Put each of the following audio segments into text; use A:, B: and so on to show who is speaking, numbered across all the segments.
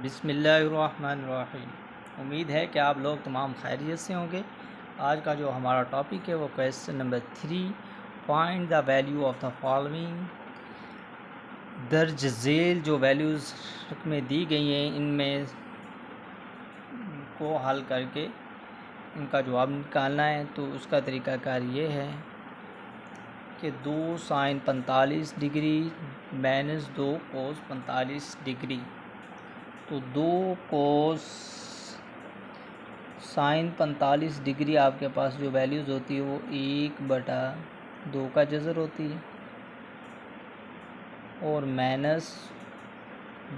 A: बिस्मिल्लाहिर्रहमानिर्रहीम। उम्मीद है कि आप लोग तमाम खैरियत से होंगे। आज का जो हमारा टॉपिक है वो question number 3, find the value of the following. दर्ज झेल जो वैल्यूज़ में दी गई हैं इनमें को हल करके इनका जवाब निकालना है। तो उसका तरीक़ाकार ये है कि 2 sin 45 degree minus 2 cos 45 degree. तो 2 कोस साइन 45 डिग्री आपके पास जो वैल्यूज़ होती है वो 1/2 का जज़र होती है, और माइनस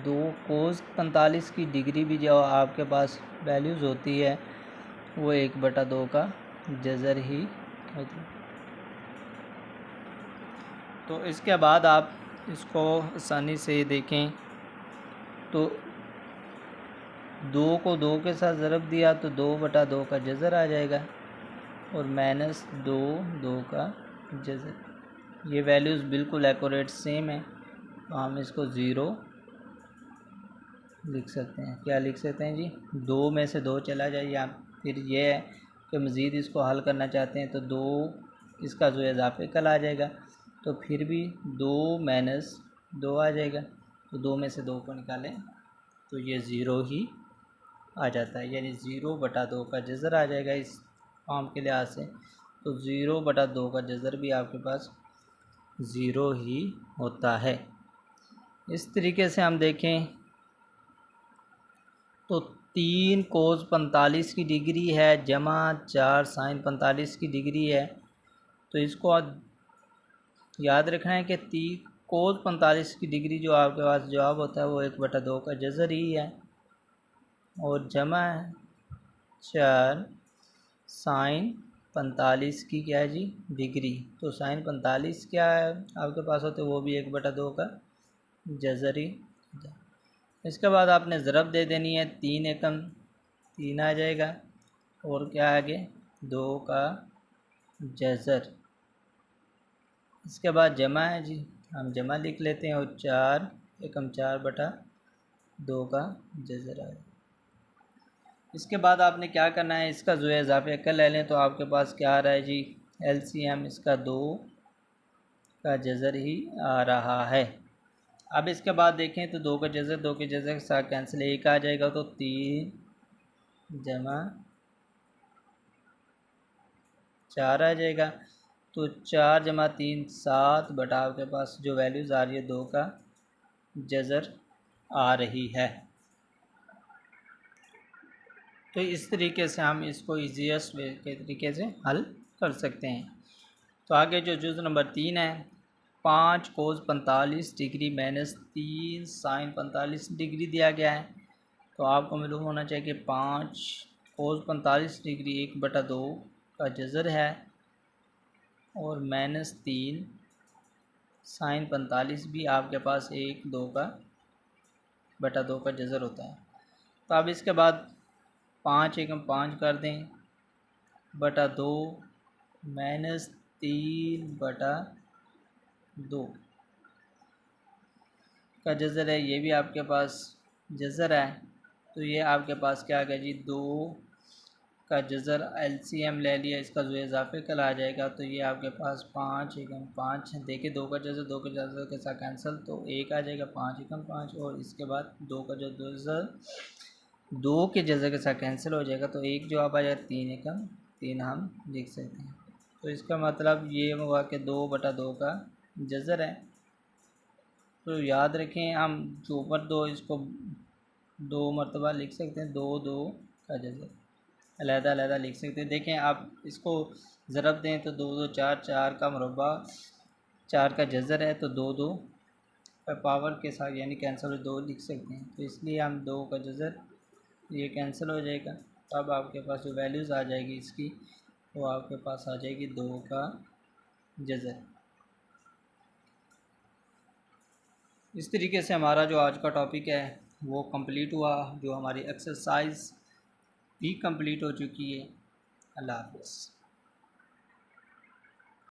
A: 2 कोस 45 की डिग्री भी जो आपके पास वैल्यूज़ होती है वो 1/2 का जज़र ही होती है। तो इसके बाद आप इसको आसानी से देखें तो 2 को 2 के साथ ज़रब दिया तो 2/2 का जज़र आ जाएगा, और माइनस 2 का जज़र। ये वैल्यूज़ बिल्कुल एक्यूरेट सेम है, तो हम इसको 0 लिख सकते हैं। क्या लिख सकते हैं जी? 2 में से 2 चला जाए, या फिर ये है कि मज़ीद इसको हल करना चाहते हैं तो 2 इसका जो इजाफे कल आ जाएगा, तो फिर भी 2 माइनस 2 आ जाएगा। तो 2 में से 2 को निकालें तो ये 0 ही आ जाता है, यानी 0/2 का जज़र आ जाएगा इस फॉर्म के लिहाज से। तो 0/2 का जज़र भी आपके पास 0 ही होता है। इस तरीके से हम देखें तो 3 cos 45 की डिग्री है जमा 4 sin 45 की डिग्री है। तो इसको याद रखना है कि 3 cos 45 की डिग्री जो आपके पास जवाब होता है वो 1/2 का जज़र ही है, और जमा है 4 साइन 45 की क्या है जी? डिग्री। तो साइन 45 क्या है आपके पास होते वो भी 1/2 का जज़र ही। इसके बाद आपने ज़रब दे देनी है, 3 एकम 3 आ जाएगा, और क्या आगे 2 का जज़र। इसके बाद जमा है जी, हम जमा लिख लेते हैं, और 4 एकम 4/2 का जज़र आएगा। इसके बाद आपने क्या करना है, इसका जो है इजाफे कर ले लें तो आपके पास क्या आ रहा है जी? LCM इसका 2 का जज़र ही आ रहा है। अब इसके बाद देखें तो 2 का जज़र 2 के जज़र के साथ कैंसिल, 1 आ जाएगा, तो 3 जमा 4 आ जाएगा। तो 4 जमा 3 7 बटा आपके पास जो वैल्यूज़ आ रही है 2 का जज़र आ रही है। तो इस तरीके से हम इसको ईजीएस्ट वे के तरीके से हल कर सकते हैं। तो आगे जो जुज़ नंबर 3 है, 5 cos 45 degree minus 3 sin 45 degree दिया गया है। तो आपको मालूम होना चाहिए कि 5 cos 45 डिग्री 1/2 का जज़र है, और माइनस 3 sin 45 भी आपके पास 1/2 का जज़र होता है। तो अब इसके बाद 5 एकम 5 कर दें, बटा 2 माइनस 3/2 का जज़र है, ये भी आपके पास जज़र है। तो ये आपके पास क्या आ गया जी? 2 का जज़र LCM ले लिया, इसका जो इजाफे कल आ जाएगा, तो ये आपके पास 5 एकम 5 देखिए, 2 का जज़र 2 के जज़र के साथ कैंसिल, तो 1 आ जाएगा, 5 एकम 5, और इसके बाद 2 का जो जज़र 2 के जज़र के साथ कैंसिल हो जाएगा, तो 1 जवाब आ जाएगा, 3 एकम 3 हम लिख सकते हैं। तो इसका मतलब ये हुआ कि 2/2 का जज़र है। तो याद रखें, हम जो ऊपर 2 इसको 2 मरतबा लिख सकते हैं, 2 2 का जज़र अलहदा लिख सकते हैं। देखें आप इसको ज़रब दें तो 2 2 4 4 का मुरब्बा 4 का जज़र है, तो 2 2 का पावर के साथ यानी कैंसिल 2 लिख सकते हैं। तो इसलिए हम 2 का जज़र ये कैंसिल हो जाएगा। तब आपके पास जो वैल्यूज़ आ जाएगी इसकी, वो आपके पास आ जाएगी 2 का जज़र। इस तरीके से हमारा जो आज का टॉपिक है वो कंप्लीट हुआ, जो हमारी एक्सरसाइज भी कंप्लीट हो चुकी है। अल्लाह हाफ़िज़।